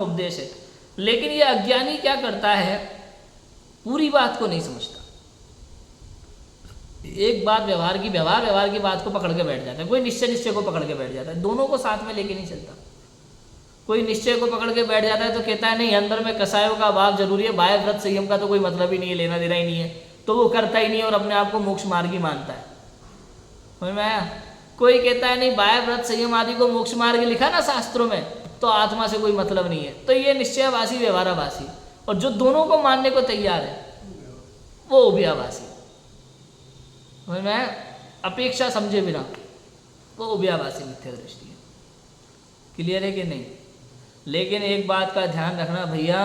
उपदेश है। लेकिन ये अज्ञानी क्या करता है, पूरी बात को नहीं समझता। एक बात व्यवहार की बात को पकड़ के बैठ जाता है, कोई निश्चय को पकड़ के बैठ जाता है, दोनों को साथ में लेके नहीं चलता। कोई निश्चय को पकड़ के बैठ जाता है तो कहता है नहीं, अंदर में कसायों का अभाव जरूरी है, बाह्य व्रत संयम का तो कोई मतलब ही नहीं है, लेना देना ही नहीं है, तो वो करता ही नहीं है और अपने आप को मोक्ष मार्गी मानता है। समझ में आया? कोई कहता है नहीं, बाह्य व्रत संयम आदि को मोक्ष मार्ग लिखा ना शास्त्रों में, तो आत्मा से कोई मतलब नहीं है, तो ये निश्चयवासी व्यवहाराभासी। और जो दोनों को मानने को तैयार है वो उभयाभासी। समझ में आया? अपेक्षा समझे बिना वो उभयाभासी मिथ्या दृष्टि है। क्लियर है कि नहीं? लेकिन एक बात का ध्यान रखना भैया,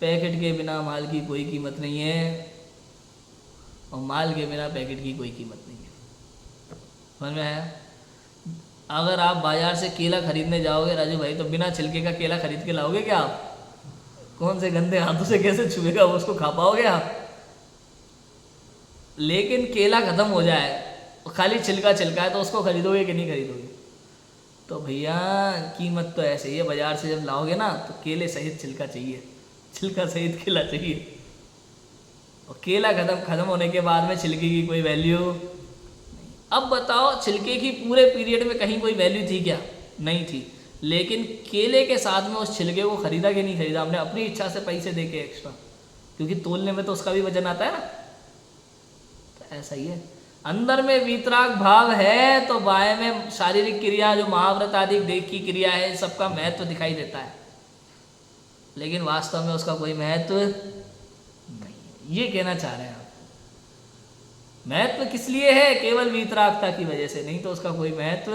पैकेट के बिना माल की कोई कीमत नहीं है और माल के बिना पैकेट की कोई कीमत नहीं है। समझ में आया? अगर आप बाजार से केला खरीदने जाओगे राजू भाई, तो बिना छिलके का केला खरीद के लाओगे क्या आप? कौन से गंदे हाथों से कैसे छुएगा वो, उसको खा पाओगे आप? लेकिन केला खत्म हो जाए, खाली छिलका है, तो उसको खरीदोगे कि नहीं खरीदोगे? तो भैया कीमत तो ऐसे ही है, बाजार से जब लाओगे ना तो केले सहित छिलका चाहिए, छिलका सहित केला चाहिए। और केला खत्म होने के बाद में छिलके की कोई वैल्यू नहीं। अब बताओ, छिलके की पूरे पीरियड में कहीं कोई वैल्यू थी क्या? नहीं थी। लेकिन केले के साथ में उस छिलके को खरीदा कि नहीं खरीदा? हमने अपनी इच्छा से पैसे दे के एक्स्ट्रा, क्योंकि तोलने में तो उसका भी वजन आता है ना। तो ऐसा ही है, अंदर में वीतराग भाव है तो बाह्य में शारीरिक क्रिया, जो महाव्रत आदि देह की क्रिया है, सबका महत्व दिखाई देता है, लेकिन वास्तव में उसका कोई महत्व नहीं है। ये कहना चाह रहे हैं आप। महत्व किस लिए है? केवल वीतरागता की वजह से, नहीं तो उसका कोई महत्व